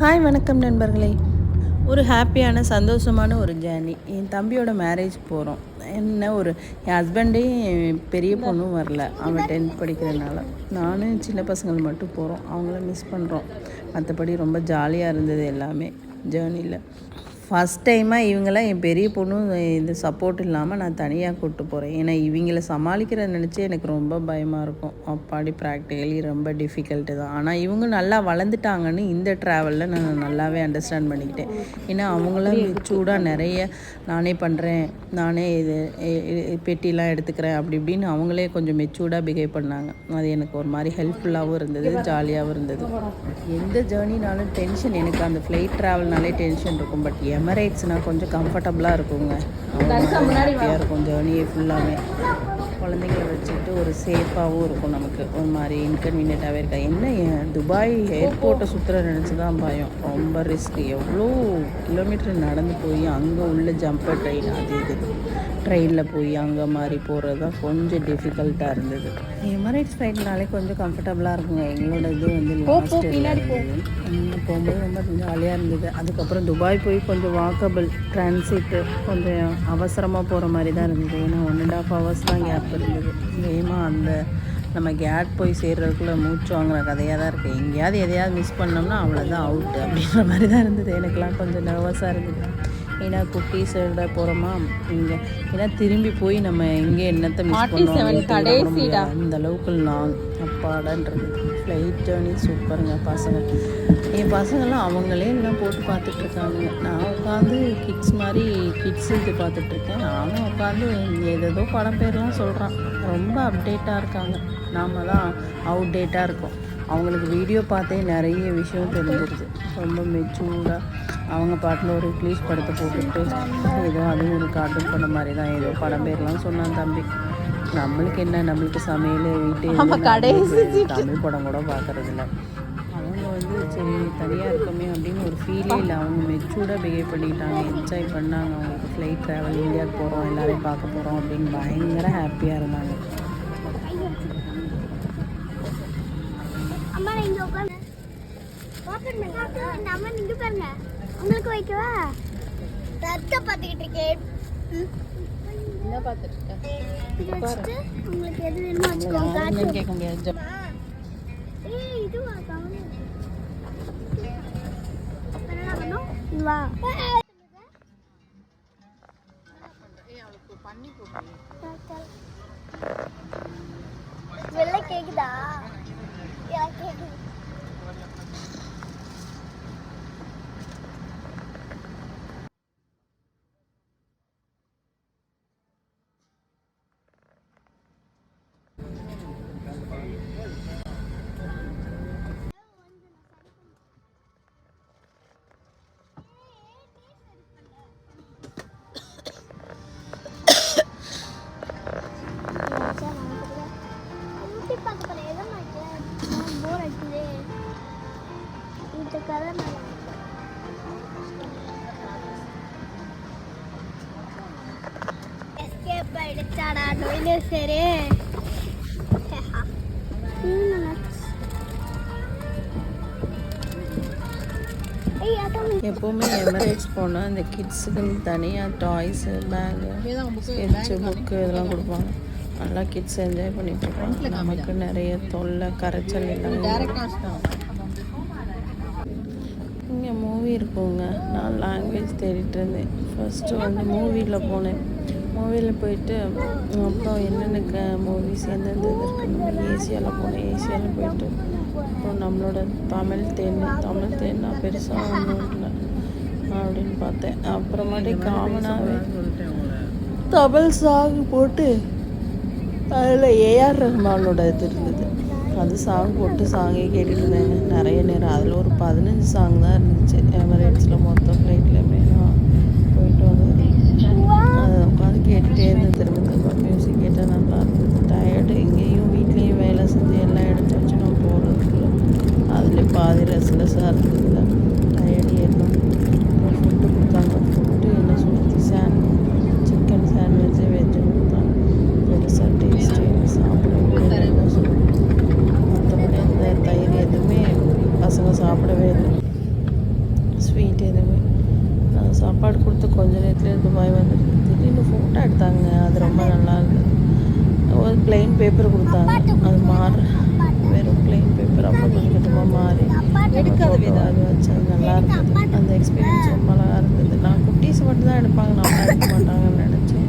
Hi வணக்கம் நண்பர்களே. ஒரு ஹாப்பியான சந்தோஷமான ஒரு ஜேர்னி. என் தம்பியோட மேரேஜ் போகிறோம். என்ன ஒரு என் ஹஸ்பண்டே பெரிய பொண்ணும் வரல, அவன் 10th படிக்கிறதுனால. நானும் சின்ன பசங்கள் மட்டும் போகிறோம். அவங்கள மிஸ் பண்ணுறோம். மற்றபடி ரொம்ப ஜாலியாக இருந்தது எல்லாமே ஜேர்னியில். ஃபஸ்ட் டைமாக இவங்களாம் என் பெரிய பொண்ணும் இந்த சப்போர்ட் இல்லாமல் நான் தனியாக கூப்பிட்டு போகிறேன். ஏன்னா இவங்கள சமாளிக்கிறத நினச்சி எனக்கு ரொம்ப பயமாக இருக்கும். அப்பாடி ப்ராக்டிக்கலி ரொம்ப டிஃபிகல்ட்டு தான். ஆனால் இவங்க நல்லா வளர்ந்துட்டாங்கன்னு இந்த ட்ராவலில் நான் நல்லாவே அண்டர்ஸ்டாண்ட் பண்ணிக்கிட்டேன். ஏன்னா அவங்களாம் மெச்சூர்டாக நிறைய நானே பண்ணுறேன், நானே இது பெட்டிலாம் எடுத்துக்கிறேன் அப்படி இப்படின்னு அவங்களே கொஞ்சம் மெச்சூர்டாக பிஹேவ் பண்ணாங்க. அது எனக்கு ஒரு மாதிரி ஹெல்ப்ஃபுல்லாகவும் இருந்தது, ஜாலியாகவும் இருந்தது. எந்த ஜேர்னினாலும் டென்ஷன், எனக்கு அந்த ஃப்ளைட் ட்ராவல்னாலே டென்ஷன் இருக்கும். பட் எமரேட்ஸ்னால் கொஞ்சம் கம்ஃபர்டபுளாக இருக்குங்க. ஹாப்பியாக இருக்கும் ஜேர்னியே ஃபுல்லாமே. குழந்தைங்கள வச்சுட்டு ஒரு சேஃபாகவும் இருக்கும். நமக்கு ஒரு மாதிரி இன்கன்வீனியண்ட்டாகவே இருக்கா. என்ன துபாய் ஏர்போர்ட்டை சுற்றுற நினச்சி தான் பயம். ரொம்ப ரிஸ்க். எவ்வளோ கிலோமீட்டர் நடந்து போய் அங்கே உள்ள ஜம்பர் ட்ரெயின் அது இது ட்ரெயினில் போய் அங்கே மாதிரி போகிறது தான் கொஞ்சம் டிஃபிகல்ட்டாக இருந்தது. எமரேட்ஸ் ஃப்ளைட்னாலே கொஞ்சம் கம்ஃபர்டபுளாக இருக்குங்க. எங்களோட இது வந்து போகும்போது ரொம்ப ஜாலியாக இருந்தது. அதுக்கப்புறம் துபாய் போய் கொஞ்சம் வாக்கபிள் ட்ரான்சிட்டு கொஞ்சம் அவசரமாக போகிற மாதிரி தான் இருந்தது. ஏன்னா 1.5 hours தான் கேப் இருந்தது. வேகமாக அந்த நம்ம கேட் போய் சேர்றதுக்குள்ளே மூச்சு வாங்குற கதையாக தான் இருக்குது. எங்கேயாவது எதையாவது மிஸ் பண்ணோம்னா அவ்வளோதான் அவுட்டு அப்படின்ற மாதிரி தான் இருந்தது. எனக்கெலாம் கொஞ்சம் நர்வஸாக இருந்தது. ஏன்னா குட்டீஸோட போகிறோமா இங்கே, ஏன்னா திரும்பி போய் நம்ம எங்கே என்னத்தை மிஸ் பண்ணுவோம் அந்த அளவுக்கு லாங் அப்பாடான்றது. ஃப்ளைட் ஜேர்னி சூப்பருங்க. என் பசங்கள்லாம் அவங்களே எல்லாம் போட்டு பார்த்துட்ருக்காங்க. நான் உட்காந்து கிட்ஸ் மாதிரி கிட்ஸ் இது பார்த்துட்ருக்கேன். நானும் உட்காந்து ஏதேதோ படம் பேர்லாம் சொல்கிறான். ரொம்ப அப்டேட்டாக இருக்காங்க. நாம் தான் அவுடேட்டாக இருக்கோம். அவங்களுக்கு வீடியோ பார்த்தே நிறைய விஷயம் தெரிஞ்சிருது. ரொம்ப மெச்சூர்டாக அவங்க பாட்டில் ஒரு இங்கிலீஷ் படத்தை போட்டுட்டு ஏதோ அதுவும் ஒரு கார்ட்டூன் பண்ண மாதிரி தான் ஏதோ படம் பேர்லாம் சொன்னான் தம்பி. நம்மளுக்கு என்ன, நம்மளுக்கு சமையல் வீட்டு தமிழ் படம் கூட பார்க்குறதில்ல. அவங்க வந்து சரி தனியாக இருக்கோமே அப்படின்னு ஒரு ஃபீலே இல்லை. அவங்க மெச்சூர்டாக பிஹேவ் பண்ணிக்கிட்டாங்க, என்ஜாய் பண்ணாங்க. அவங்களுக்கு ஃப்ளைட் ட்ராவல் இந்தியாவுக்கு போகிறோம், எல்லோரையும் பார்க்க போகிறோம் அப்படின்னு பயங்கர ஹாப்பியாக இருந்தாங்க. உங்களுக்கு வைக்கவா? ரத்த பார்த்துக்கிட்டு இருக்கேன். என்ன பார்த்துட்டு இருக்கேன்? உங்களுக்கு எது வேணுமோ வச்சுக்கோங்க. கேட்க முடியாது. இதுவா வா வெள்ளை கேக்குதா? கேக்குது. எப்போவுமே எமரேட்ஸ் போனால் இந்த கிட்ஸுக்குன்னு தனியாக டாய்ஸு, பேகு, ஸ்கெட்சு, புக்கு இதெல்லாம் கொடுப்பாங்க. நல்லா கிட்ஸ் என்ஜாய் பண்ணிட்டு இருப்பாங்க. நமக்கு நிறைய தொல்லை கரைச்சல் எல்லாம். இங்கே மூவி இருக்குங்க. நான் லாங்குவேஜ் தேடிட்டு இருந்தேன். ஃபஸ்ட்டு வந்து மூவியில் போனேன். மூவியில் போயிட்டு அப்புறம் என்னென்ன மூவிஸ் எந்தெந்த இது இருக்குன்னு ஏசியாவில் போனேன். ஏசியாவில் போயிட்டு அப்புறம் நம்மளோட தமிழ் தேன்னா பெருசாக ஒன்றும் இல்லை அப்படின்னு பார்த்தேன். அப்புறமாட்டி காமனாகவே தமிழ் சாங் போட்டு அதில் ஏஆர் ரஹ்மானோட இது இருந்தது. அது சாங் போட்டு சாங்கே கேட்டுட்டு இருந்தாங்க நிறைய நேரம். அதில் ஒரு 15 சாங் தான் இருந்துச்சு. எமரேட்ஸில் மொத்தம் ஃப்ளைட்லேயுமே நான் போயிட்டு வந்தது. அதை உட்காந்து கேட்டுகிட்டே இருந்தேன். திரும்ப மியூசிக் கேட்டால் நல்லா இருந்தது. டயர்டு எங்கேயும் வீட்லேயும் வேலை செஞ்சு எல்லாம் எடுத்து வச்சு நான் போகிறதுக்குள்ள அதில் பாதி ரெஸ்ட்லெஸ்ஸாக இருந்ததில்ல. டயர்டு ஏறணும். ஃபுட்டு கொடுத்தாங்க. ஃபுட்டு என்ன சொல்கிறது, சிக்கன் சாண்ட்விட்சு, வெஜ்ஜு கொடுத்தாங்க. பெருசாக டேஸ்ட்டு சாப்பிட மற்றபடி அந்த தயிர் எதுவுமே பசங்க சாப்பிடவே இல்லை. சாப்பாடு கொடுத்து கொஞ்ச நேரத்துலேயே துபாய் வந்துட்டு திடீர்னு ஃபோட்டோ எடுத்தாங்க. அது ரொம்ப நல்லா இருந்தது. ஒரு பிளெயின் பேப்பர் கொடுத்தாங்க. அது வெறும் பிளெயின் பேப்பர் அப்புறம் கொஞ்சம் கொஞ்சமாக மாறி அது வச்சு அது நல்லா இருந்தது. அந்த எக்ஸ்பீரியன்ஸ் ரொம்ப அழகாக இருந்தது. நான் குட்டீஸ் மட்டும் தான் எடுப்பாங்க, நம்ம எடுக்க மாட்டாங்கன்னு நினச்சேன்.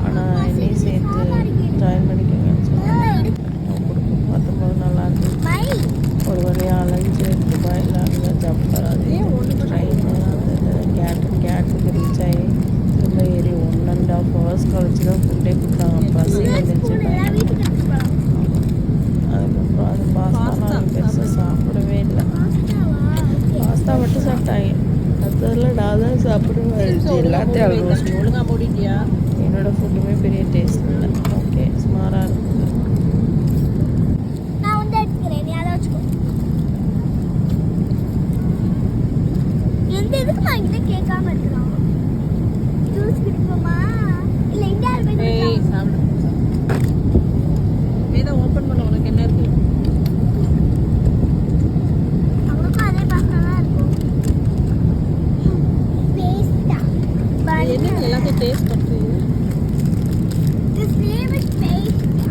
ஆனால் என்னையும் சேர்த்து ஜாயின் பண்ணிக்கோங்கன்னு சொன்னாங்க. கொடுக்கும் பார்த்தும்போது நல்லா இருந்தது. ஒரு வழியாக அலைஞ்சு துபாயில் அங்கே ஜப்பர் அது ட்ரெயின் அந்த கேட்டுக்கு ரீச் ஆகி திரும்ப ஏறி 1.5 hours கழிச்சு தான் ஃபுட்டே கொடுத்தாங்க. பசி வந்துருச்சு. அதுக்கப்புறம் அது பாஸ்தா நான் பெருசாக சாப்பிடவே இல்லை. பாஸ்தா மட்டும் சாப்பிட்டாங்க. மற்றதெல்லாம் நான் தான் சாப்பிடுவேன். எல்லாத்தையும் ஆல்மோஸ்ட் ஒழுங்காக மூடிட்டியா. என்னோடய ஃபுட்டுமே பெரிய டேஸ்ட் இல்லை. ஓகே, சுமாராக இருந்தது. கேட்காம இருக்கலாம். ஜூஸ் குடிப்போமா இல்லை இந்தியாவில் சாப்பிடு. வேதா ஓப்பன் பண்ண உனக்கு என்ன இருக்கு? அவனுக்கும் அதே பார்க்கலாம் இருக்கும். பேஸ்டா என்ன எல்லாத்தையும் டேஸ்ட் பண்ணு. This name is pasta.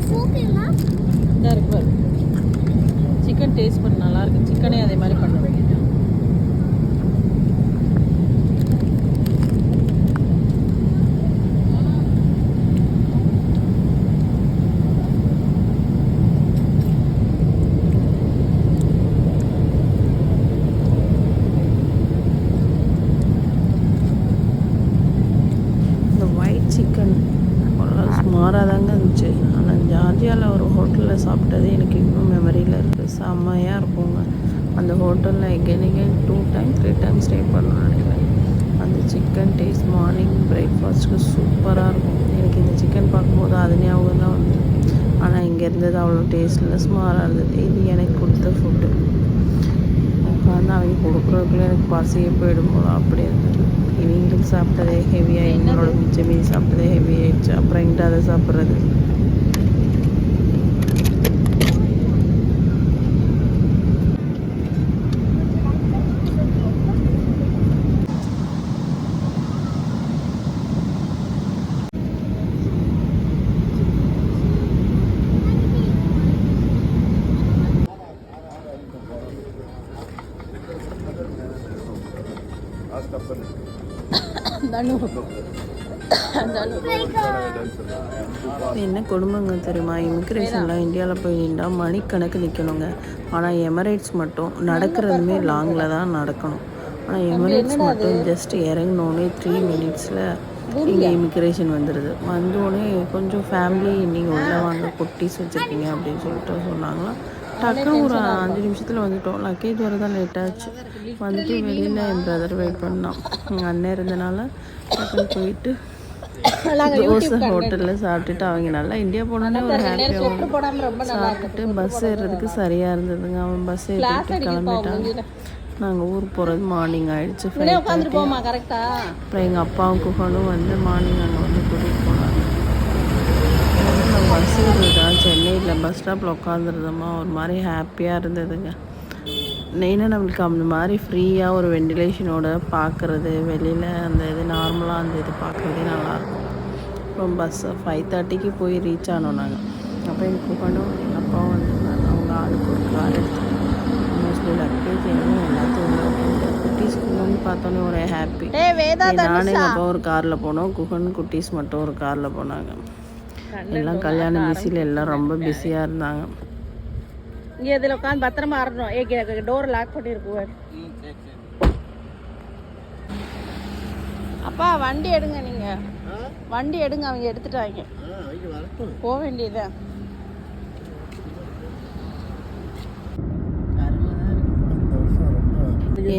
சூப்பிங்களா? இதாக இருக்கு. சிக்கன் டேஸ்ட் பண்ண நல்லா இருக்கு. சிக்கனே அதே மாதிரி பண்ணுவேன். இந்த ஒயிட் சிக்கன் சுமாராக தாங்க இருந்துச்சு. ஆனால் ஜார்ஜியாவில் ஒரு ஹோட்டலில் சாப்பிட்டது எனக்கு இன்னும் மெமரியில் இருக்குது. செம்மையாக இருக்குங்க அந்த ஹோட்டலில். எகெயின் 2 times 3 times ஸ்டே பண்ணணும்னு நினைக்கிறேன். அந்த சிக்கன் டேஸ்ட் மார்னிங் பிரேக்ஃபாஸ்ட்டுக்கு சூப்பராக இருக்கும். எனக்கு இந்த சிக்கன் பார்க்கும்போது அது ஞாபகம் தான் வந்து. ஆனால் இங்கே இருந்தது அவ்வளோ டேஸ்ட்டில் சுமாராக இருந்தது. இது எனக்கு கொடுத்த ஃபுட்டு. இப்போ வந்து அவங்க கொடுக்குறதுக்குள்ளே எனக்கு பசியே போயிடும் போல அப்படி இருந்தது. இவங்களுக்கு சாப்பிட்டதே ஹெவியாக, எங்களோட மிச்சம் மீதி சாப்பிட்டதே ஹெவி ஆயிடுச்சு. அப்புறம் எங்கிட்ட அதை சாப்பிட்றது. என்ன கொடுமைங்க தெரியுமா? இமிக்ரேஷன்லாம் இந்தியாவில் போய் நின்றா மணிக்கணக்கு நிற்கணுங்க. ஆனால் எமிரேட்ஸ் மட்டும் நடக்கிறதுமே லாங்கில் தான் நடக்கணும். ஆனால் எமிரேட்ஸ் மட்டும் ஜஸ்ட் இறங்கினோடனே 3 minutesல இங்கே இமிக்ரேஷன் வந்துடுது. வந்தோடனே கொஞ்சம் ஃபேமிலி நீங்கள் உள்ளே வாங்க, குட்டீஸ் வச்சுருக்கீங்க அப்படின்னு சொல்லிட்டு சொன்னாங்களா. டக்குன்னு ஒரு 5 நிமிஷத்தில் வந்துட்டோம். லக்கேஜ் வர தான் லேட் ஆச்சு. வந்துட்டு வெளியில் என் பிரதர் வெயிட் பண்ணான். எங்கள் அண்ணன் இருந்தனால டக்குன்னு போயிட்டு தோசை ஹோட்டலில் சாப்பிட்டுட்டு அவங்க நல்லா இந்தியா போனோன்னே ஒரு ஹாப்பியாக சாப்பிட்டுட்டு பஸ் ஏறுறதுக்கு சரியாக இருந்ததுங்க. அவன் பஸ் ஏற்றிட்டு கிளம்பிட்டான். நாங்கள் ஊருக்கு போகிறது மார்னிங் ஆகிடுச்சு. அப்புறம் எங்கள் அப்பாவும் குஹனும் வந்து மார்னிங் அங்கே வந்து கூட்டிகிட்டு போனாங்க. பஸ் ஏறுறதா சென்னையில் பஸ் ஸ்டாப்பில் உட்காந்துருந்தோமா ஒரு மாதிரி ஹாப்பியாக இருந்ததுங்க. மெயினாக நம்மளுக்கு அந்த மாதிரி ஃப்ரீயாக ஒரு வெண்டிலேஷனோட பார்க்குறது, வெளியில் அந்த இது நார்மலாக அந்த இது பார்க்குறதே நல்லாயிருக்கும். அப்புறம் பஸ்ஸை 5:30க்கு போய் ரீச் ஆனோம் நாங்கள். அப்போ எங்கள் குஹனும் எங்கள் அப்பாவும் வந்துருந்தாங்க. அவங்க ஆளுக்கு ஒரு கார் எடுத்துட்டு மோஸ்ட்லி லக்கேஜ் எல்லாத்தையும் குட்டீஸ் குஹன் பார்த்தோன்னே ஒரு ஹாப்பி. நானும் எங்கள் அப்பா ஒரு காரில் போனோம். குஹன் குட்டீஸ் மட்டும் ஒரு காரில் போனாங்க. எல்லாம் கல்யாண பிஸியில் எல்லாம் ரொம்ப பிஸியாக இருந்தாங்க. இங்கே இதில் உட்காந்து பத்திரமா ஆடணும். டோர் லாக் பண்ணியிருக்குவார். அப்பா வண்டி எடுங்க, நீங்கள் வண்டி எடுங்க. அவங்க எடுத்துட்டாங்க, போக வேண்டியதான்.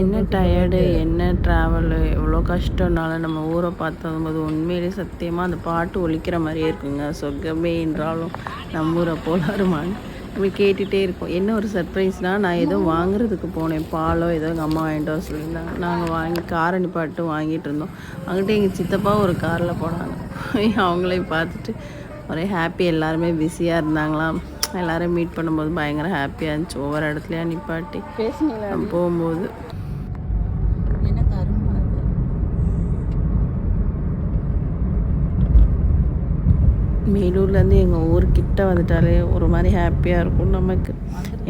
என்ன டயர்டு, என்ன ட்ராவலு, எவ்வளோ கஷ்டம்னால நம்ம ஊரை பார்த்தம்போது உண்மையிலே சத்தியமாக அந்த பாட்டு ஒலிக்கிற மாதிரியே இருக்குங்க. சொர்க்கமே என்றாலும் நம்ம ஊரை போலாருமான்னு நம்ம கேட்டுகிட்டே இருக்கோம். என்ன ஒரு சர்ப்ரைஸ்னால், நான் ஏதோ வாங்குறதுக்கு போனேன். பாலோ ஏதோ எங்கள் அம்மா வாங்கிட்டு வர சொல்லியிருந்தாங்க. நாங்கள் வாங்கி காரை நிப்பாட்டு வாங்கிட்டு இருந்தோம். அங்கிட்ட எங்கள் சித்தப்பா ஒரு காரில் போனாங்க. அவங்களையும் பார்த்துட்டு ஒரே ஹாப்பி. எல்லாருமே பிஸியாக இருந்தாங்களாம். எல்லோரும் மீட் பண்ணும்போது பயங்கர ஹாப்பியாக இருந்துச்சு. ஒவ்வொரு இடத்துலையா நிப்பாட்டி பேசுனீங்களா நம்ம போகும்போது. என்ன கரும்பு மேலூர்லேருந்து எங்கள் ஊர்கிட்ட வந்துட்டாலே ஒரு மாதிரி ஹாப்பியாக இருக்கும் நமக்கு.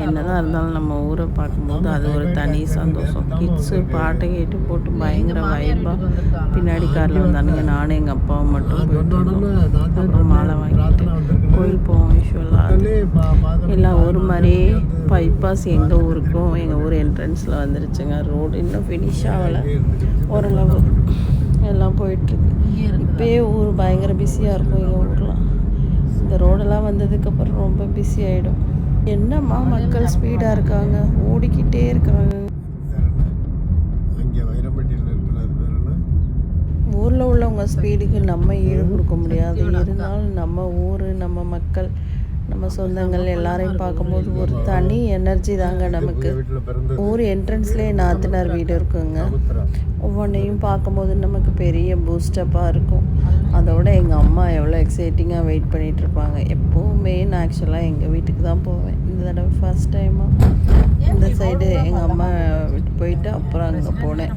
என்னதான் இருந்தாலும் நம்ம ஊரை பார்க்கும்போது அது ஒரு தனி சந்தோஷம். கிட்ஸு பாட்டை கேட்டு போட்டு பயங்கர வைப்பாக பின்னாடி காரில் வந்தானுங்க. நானும் எங்கள் அப்பாவும் மட்டும் போயிட்டு இருந்தோம். அப்புறம் மாலை வாங்கிட்டு கோயில் போவோம். யூஸ்வலாக எல்லாம் ஒரு மாதிரியே பைபாஸ் எங்கள் ஊருக்கும் எங்கள் ஊர் என்ட்ரன்ஸில் வந்துருச்சுங்க. ரோடு இன்னும் ஃபினிஷ் ஆகலை, ஓரளவு எல்லாம் போயிட்டுருக்கு. இப்போயே ஊர் பயங்கர பிஸியாக இருக்கும் எங்கள் ஊர்லாம். இந்த ரோடெல்லாம் வந்ததுக்கப்புறம் ரொம்ப பிஸி ஆகிடும். என்னம்மா மக்கள் ஸ்பீடாக இருக்காங்க, ஓடிக்கிட்டே இருக்காங்க. ஊரில் உள்ளவங்க ஸ்பீடுக்கு நம்ம ஈடு கொடுக்க முடியாது. இருந்தாலும் நம்ம ஊர், நம்ம மக்கள், நம்ம சொந்தங்கள் எல்லாரையும் பார்க்கும்போது ஒரு தனி எனர்ஜி தாங்க நமக்கு. ஊர் என்ட்ரன்ஸ்லேயே நாத்தனார் வீடு இருக்குங்க. ஒவ்வொன்றையும் பார்க்கும்போது நமக்கு பெரிய பூஸ்டப்பாக இருக்கும். அதோட எங்கள் அம்மா எவ்வளோ எக்ஸைட்டிங்காக வெயிட் பண்ணிகிட்ருப்பாங்க. எப்போவுமே நான் ஆக்சுவலாக எங்கள் வீட்டுக்கு தான் போவேன். இந்த தடவை ஃபஸ்ட் டைமாக இந்த சைடு எங்கள் அம்மா விட்டு போயிட்டு அப்புறம் அங்கே போனேன்.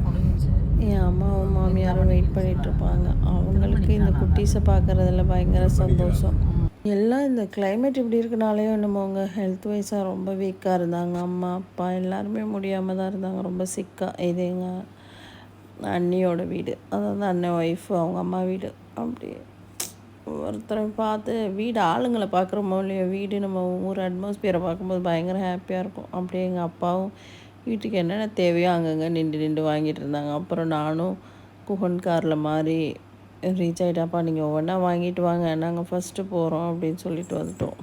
என் அம்மாவும் மாமியாரும் வெயிட் பண்ணிகிட்ருப்பாங்க. அவங்களுக்கு இந்த குட்டீஸை பார்க்குறதுல பயங்கர சந்தோஷம். எல்லாம் இந்த கிளைமேட் இப்படி இருக்கனாலே என்னமோங்க ஹெல்த் வைஸாக ரொம்ப வீக்காக இருந்தாங்க. அம்மா அப்பா எல்லாருமே முடியாமல் தான் இருந்தாங்க, ரொம்ப சிக்காக. இது எங்கள் அண்ணியோட வீடு, அதாவது அண்ணன் ஒய்ஃபு, அவங்க அம்மா வீடு. அப்படி ஒருத்தரை பார்த்து வீடு ஆளுங்களை பார்க்குறோமோ இல்லையோ, வீடு நம்ம ஊர் அட்மாஸ்பியரை பார்க்கும்போது பயங்கர ஹாப்பியாக இருக்கும். அப்படியே எங்கள் அப்பாவும் வீட்டுக்கு என்னென்ன தேவையோ அங்கங்கே நின்று வாங்கிட்டு இருந்தாங்க. அப்புறம் நானும் குஹன் காரில் மாதிரி ரீச் ஆகிட்டாப்பா, நீங்கள் ஒவ்வொன்றா வாங்கிட்டு வாங்க, நாங்கள் ஃபஸ்ட்டு போகிறோம் அப்படின்னு சொல்லிட்டு வந்துட்டோம்.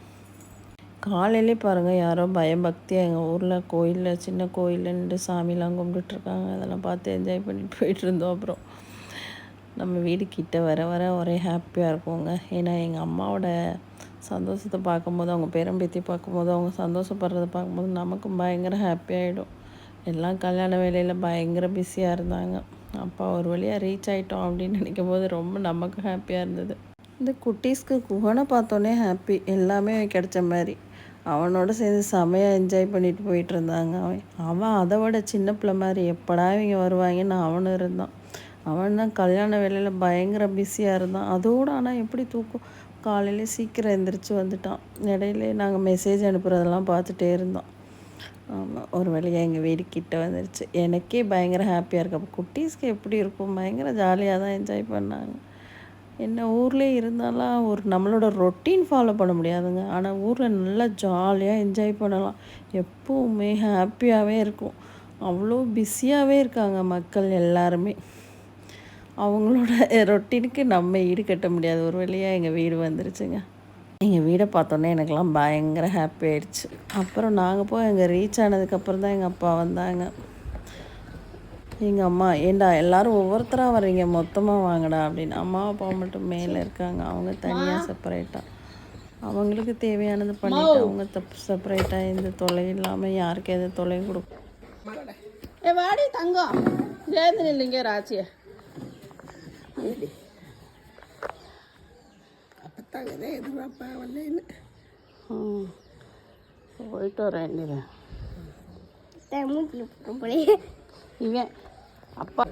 காலையிலே பாருங்கள், யாரோ பயபக்தியாக எங்கள் ஊரில் கோயிலில், சின்ன கோயிலுன்ட்டு சாமிலாம் கும்பிட்டுட்ருக்காங்க. அதெல்லாம் பார்த்து என்ஜாய் பண்ணிட்டு போயிட்டு இருந்தோம். அப்புறம் நம்ம வீடு கிட்ட வர வர ஒரே ஹாப்பியாக இருக்குங்க. ஏன்னா எங்கள் அம்மாவோட சந்தோஷத்தை பார்க்கும்போது, அவங்க பேரம்பேத்தி பார்க்கும்போது, அவங்க சந்தோஷப்படுறத பார்க்கும்போது நமக்கும் பயங்கர ஹாப்பியாகிடும். எல்லாம் கல்யாண வேலையில் பயங்கர பிஸியாக இருந்தாங்க. அப்பா ஒரு வழியாக ரீச் ஆகிட்டோம் அப்படின்னு நினைக்கும் போது ரொம்ப நமக்கு ஹாப்பியாக இருந்தது. இந்த குட்டீஸ்க்கு குஹனை பார்த்தோன்னே ஹாப்பி, எல்லாமே கிடைச்ச மாதிரி. அவனோட சேர்ந்து செமையாக என்ஜாய் பண்ணிட்டு போயிட்டு இருந்தாங்க. அவன் அதை விட சின்ன பிள்ளை மாதிரி எப்படா இவங்க வருவாங்கன்னு அவனும் இருந்தான். அவன் தான் கல்யாண வேலையில் பயங்கர பிஸியாக இருந்தான். அதோடு ஆனால் எப்படி தூக்கம், காலையிலே சீக்கிரம் எழுந்திரிச்சு வந்துட்டான். இடையிலே நாங்கள் மெசேஜ் அனுப்புகிறதெல்லாம் பார்த்துட்டே இருந்தோம். ஆமாம், ஒரு வழியாக எங்கள் வீடு கிட்ட வந்துருச்சு. எனக்கே பயங்கர ஹாப்பியாக இருக்குது. அப்போ குட்டீஸ்க்கு எப்படி இருக்கும், பயங்கர ஜாலியாக தான் என்ஜாய் பண்ணாங்க. என்ன ஊர்லேயே இருந்தாலும் ஒரு நம்மளோட ரொட்டீன் ஃபாலோ பண்ண முடியாதுங்க. ஆனால் ஊரில் நல்லா ஜாலியாக என்ஜாய் பண்ணலாம். எப்போவுமே ஹாப்பியாகவே இருக்கும். அவ்வளோ பிஸியாகவே இருக்காங்க மக்கள் எல்லாருமே. அவங்களோட ரொட்டீனுக்கு நம்ம ஈடு கட்ட முடியாது. ஒரு வழியாக எங்கள் வீடு வந்துருச்சுங்க. எங்கள் வீடை பார்த்தோன்னே எனக்கெல்லாம் பயங்கர ஹாப்பி ஆயிடுச்சு. அப்புறம் நாங்கள் போய் அங்கே ரீச் ஆனதுக்கப்புறம் தான் எங்கள் அப்பா வந்தாங்க. எங்கள் அம்மா, ஏண்டா எல்லோரும் ஒவ்வொருத்தராக வர்றீங்க, மொத்தமாக வாங்கடா அப்படின்னு. அம்மா அப்பா மட்டும் மேலே இருக்காங்க, அவங்க தனியாக செப்பரேட்டாக அவங்களுக்கு தேவையானது பண்ணிவிட்டு அவங்க செப்பரேட்டாக எந்த தொலை இல்லாமல் யாருக்கு எந்த தொலையும் கொடுக்கும். ஏ வாடி தங்கம், சேர்ந்து இல்லைங்க ராச்சியை அப்பத்தாங்கதே எதிர்பார்ப்பா வரலன்னு போயிட்டு வரேன். இவன் அப்பா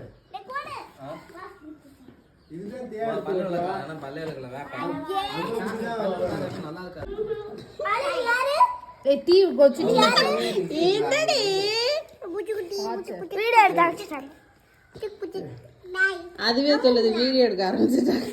அதுவே சொல்லுது, வீடியோ எடுக்க ஆரம்பிச்சுட்டாங்க.